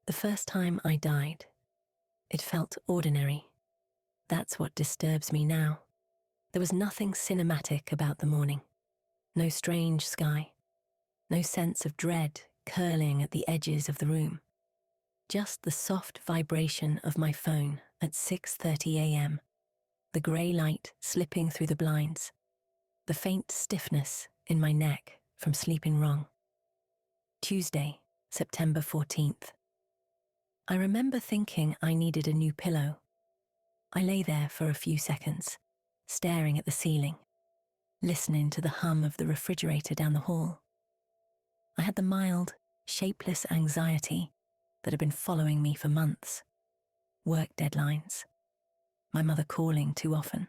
The first time I died, it felt ordinary. That's what disturbs me now. There was nothing cinematic about the morning. No strange sky. No sense of dread curling at the edges of the room. Just the soft vibration of my phone at 6:30 a.m. The grey light slipping through the blinds. The faint stiffness in my neck from sleeping wrong. Tuesday, September 14th. I remember thinking I needed a new pillow. I lay there for a few seconds, staring at the ceiling, listening to the hum of the refrigerator down the hall. I had the mild, shapeless anxiety that had been following me for months. Work deadlines. My mother calling too often.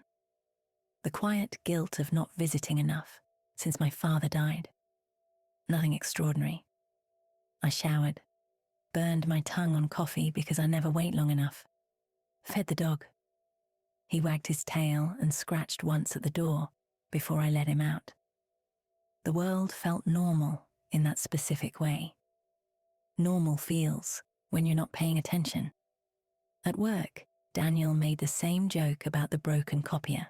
The quiet guilt of not visiting enough since my father died. Nothing extraordinary. I showered, burned my tongue on coffee because I never wait long enough. Fed the dog. He wagged his tail and scratched once at the door before I let him out. The world felt normal in that specific way. Normal feels when you're not paying attention. At work, Daniel made the same joke about the broken copier.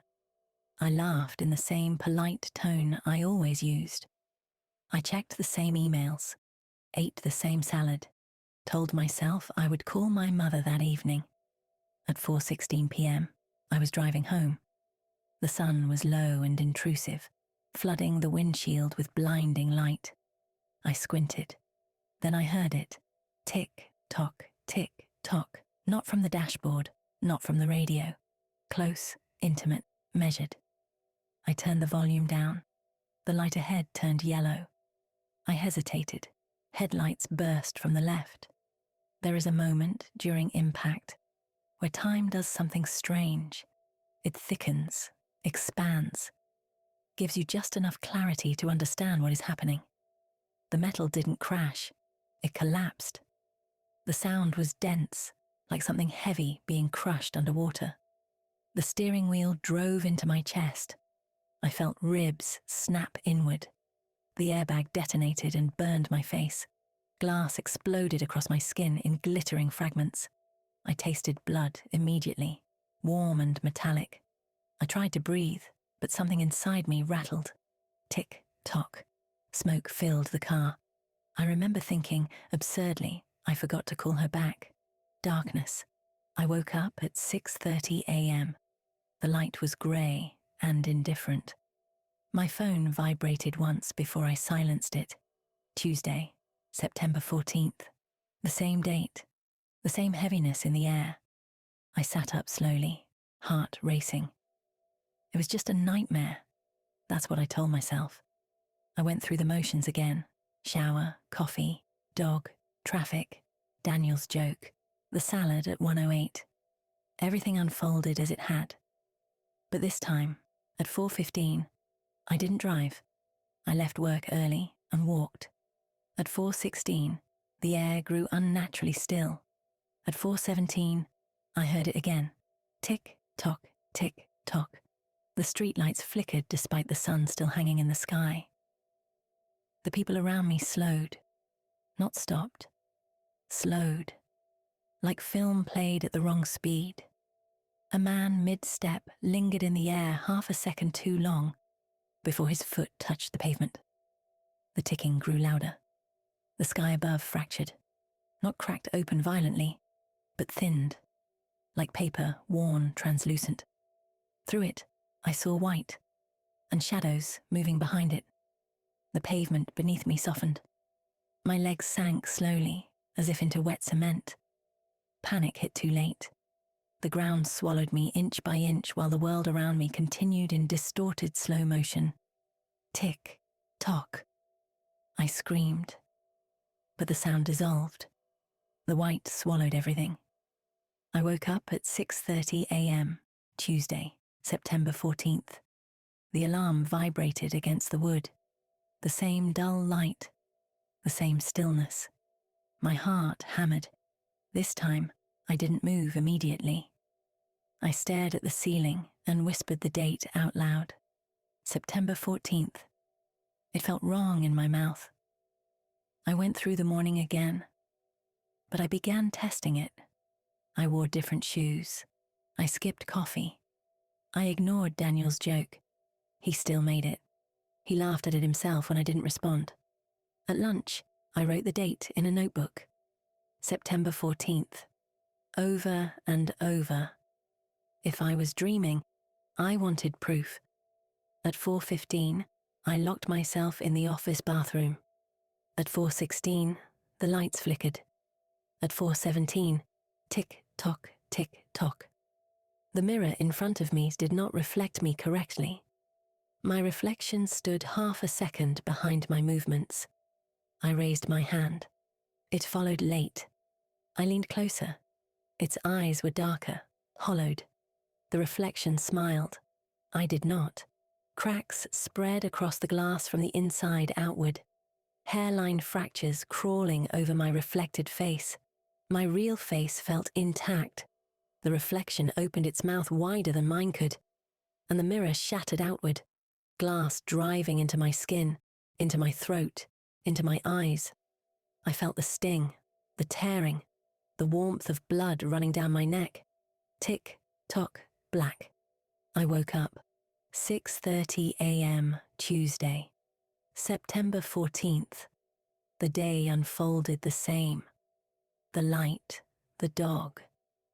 I laughed in the same polite tone I always used. I checked the same emails, ate the same salad, told myself I would call my mother that evening. At 4:16 p.m., I was driving home. The sun was low and intrusive, flooding the windshield with blinding light. I squinted. Then I heard it. Tick, tock, tick, tock. Not from the dashboard, not from the radio. Close, intimate, measured. I turned the volume down. The light ahead turned yellow. I hesitated. Headlights burst from the left. There is a moment during impact where time does something strange. It thickens, expands, gives you just enough clarity to understand what is happening. The metal didn't crash, it collapsed. The sound was dense, like something heavy being crushed underwater. The steering wheel drove into my chest. I felt ribs snap inward. The airbag detonated and burned my face. Glass exploded across my skin in glittering fragments. I tasted blood immediately, warm and metallic. I tried to breathe, but something inside me rattled. Tick, tock. Smoke filled the car. I remember thinking, absurdly, I forgot to call her back. Darkness. I woke up at 6:30 a.m. The light was grey and indifferent. My phone vibrated once before I silenced it. Tuesday, September 14th. The same date. The same heaviness in the air. I sat up slowly, heart racing. It was just a nightmare. That's what I told myself. I went through the motions again. Shower, coffee, dog, traffic, Daniel's joke, the salad at 1:08. Everything unfolded as it had. But this time, at 4:15, I didn't drive. I left work early and walked. At 4:16, the air grew unnaturally still. At 4:17, I heard it again. Tick, tock, tick, tock. The streetlights flickered despite the sun still hanging in the sky. The people around me slowed, not stopped, slowed, like film played at the wrong speed. A man mid-step lingered in the air half a second too long before his foot touched the pavement. The ticking grew louder. The sky above fractured, not cracked open violently, but thinned, like paper worn translucent. Through it, I saw white, and shadows moving behind it. The pavement beneath me softened. My legs sank slowly, as if into wet cement. Panic hit too late. The ground swallowed me inch by inch while the world around me continued in distorted slow motion. Tick, tock. I screamed, but the sound dissolved. The white swallowed everything. I woke up at 6:30 a.m., Tuesday, September 14th. The alarm vibrated against the wood. The same dull light, the same stillness. My heart hammered. This time, I didn't move immediately. I stared at the ceiling and whispered the date out loud. September 14th. It felt wrong in my mouth. I went through the morning again. But I began testing it. I wore different shoes. I skipped coffee. I ignored Daniel's joke. He still made it. He laughed at it himself when I didn't respond. At lunch, I wrote the date in a notebook. September 14th. Over and over. If I was dreaming, I wanted proof. At 4:15, I locked myself in the office bathroom. At 4:16, the lights flickered. At 4:17, tick-tock, tick-tock. The mirror in front of me did not reflect me correctly. My reflection stood half a second behind my movements. I raised my hand. It followed late. I leaned closer. Its eyes were darker, hollowed. The reflection smiled. I did not. Cracks spread across the glass from the inside outward. Hairline fractures crawling over my reflected face. My real face felt intact. The reflection opened its mouth wider than mine could, and the mirror shattered outward, glass driving into my skin, into my throat, into my eyes. I felt the sting, the tearing, the warmth of blood running down my neck. Tick, tock, black. I woke up. 6:30 a.m. Tuesday, September 14th. The day unfolded the same. The light, the dog,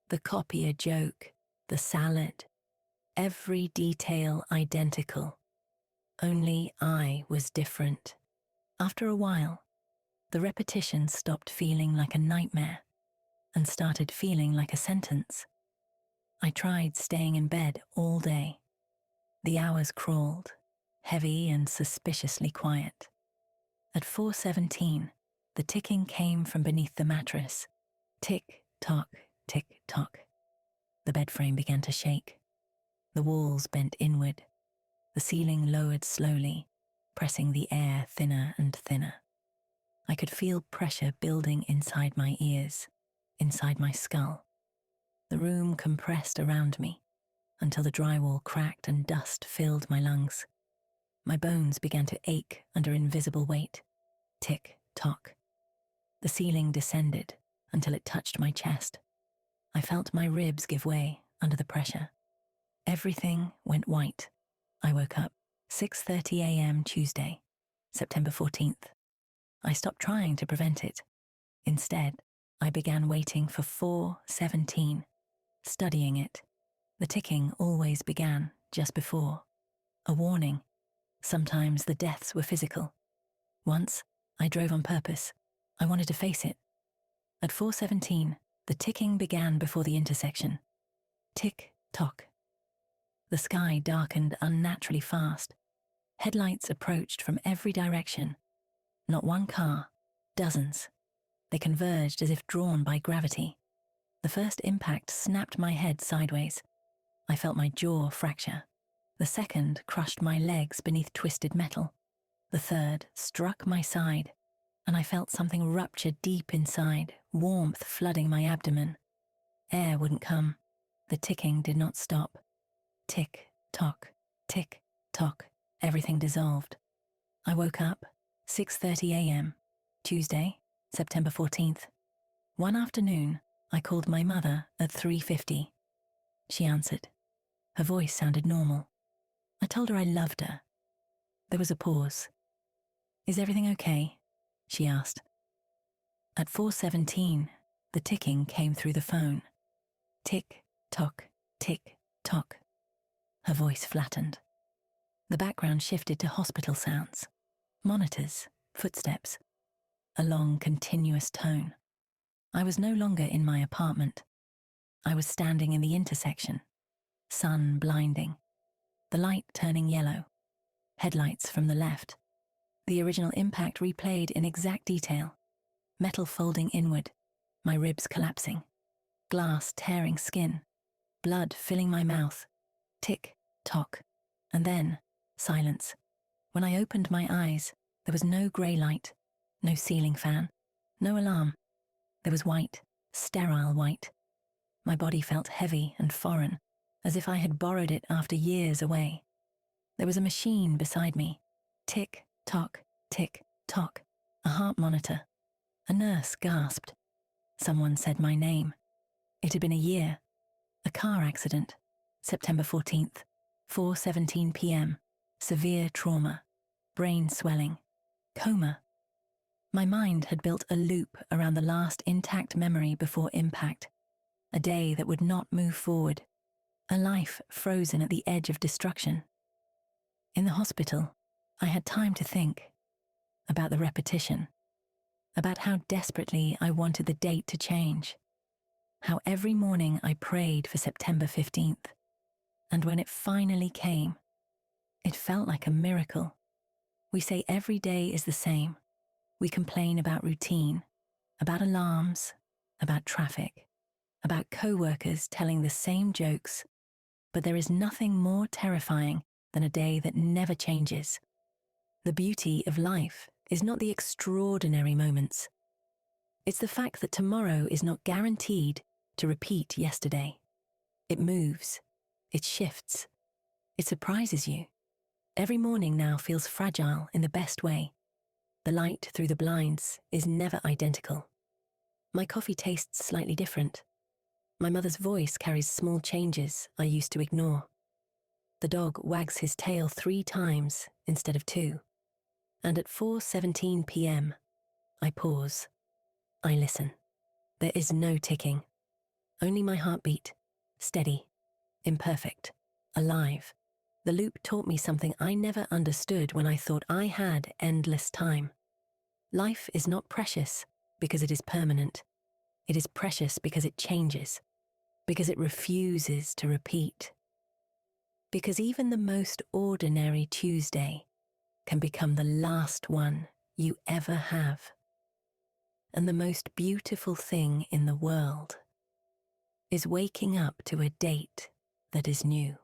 the copier joke, the salad. Every detail identical. Only I was different. After a while, the repetition stopped feeling like a nightmare and started feeling like a sentence. I tried staying in bed all day. The hours crawled, heavy and suspiciously quiet. At 4:17, the ticking came from beneath the mattress. Tick-tock, tick-tock. The bed frame began to shake. The walls bent inward. The ceiling lowered slowly, pressing the air thinner and thinner. I could feel pressure building inside my ears, inside my skull. The room compressed around me until the drywall cracked and dust filled my lungs. My bones began to ache under invisible weight. Tick-tock. The ceiling descended until it touched my chest. I felt my ribs give way under the pressure. Everything went white. I woke up. 6:30 a.m. Tuesday, September 14th. I stopped trying to prevent it. Instead, I began waiting for 4:17, studying it. The ticking always began just before. A warning. Sometimes the deaths were physical. Once, I drove on purpose. I wanted to face it. At 4:17, the ticking began before the intersection. Tick-tock. The sky darkened unnaturally fast. Headlights approached from every direction. Not one car, dozens. They converged as if drawn by gravity. The first impact snapped my head sideways. I felt my jaw fracture. The second crushed my legs beneath twisted metal. The third struck my side, and I felt something rupture deep inside, warmth flooding my abdomen. Air wouldn't come. The ticking did not stop. Tick-tock, tick-tock, everything dissolved. I woke up, 6:30 a.m., Tuesday, September 14th. One afternoon, I called my mother at 3:50. She answered. Her voice sounded normal. I told her I loved her. There was a pause. Is everything okay? She asked. At 4:17, the ticking came through the phone. Tick-tock, tick-tock. Her voice flattened. The background shifted to hospital sounds. Monitors, footsteps. A long, continuous tone. I was no longer in my apartment. I was standing in the intersection. Sun blinding. The light turning yellow. Headlights from the left. The original impact replayed in exact detail. Metal folding inward. My ribs collapsing. Glass tearing skin. Blood filling my mouth. Tick-tock. And then, silence. When I opened my eyes, there was no grey light, no ceiling fan, no alarm. There was white, sterile white. My body felt heavy and foreign, as if I had borrowed it after years away. There was a machine beside me. Tick-tock, tick-tock. A heart monitor. A nurse gasped. Someone said my name. It had been a year. A car accident. September 14th, 4:17 p.m. Severe trauma. Brain swelling. Coma. My mind had built a loop around the last intact memory before impact. A day that would not move forward. A life frozen at the edge of destruction. In the hospital, I had time to think about the repetition, about how desperately I wanted the date to change, how every morning I prayed for September 15th, and when it finally came, it felt like a miracle. We say every day is the same. We complain about routine, about alarms, about traffic, about co-workers telling the same jokes, but there is nothing more terrifying than a day that never changes. The beauty of life is not the extraordinary moments. It's the fact that tomorrow is not guaranteed to repeat yesterday. It moves, it shifts, it surprises you. Every morning now feels fragile in the best way. The light through the blinds is never identical. My coffee tastes slightly different. My mother's voice carries small changes I used to ignore. The dog wags his tail 3 times instead of 2. And at 4:17 p.m., I pause. I listen. There is no ticking. Only my heartbeat, steady, imperfect, alive. The loop taught me something I never understood when I thought I had endless time. Life is not precious because it is permanent. It is precious because it changes, because it refuses to repeat. Because even the most ordinary Tuesday can become the last one you ever have. And the most beautiful thing in the world is waking up to a date that is new.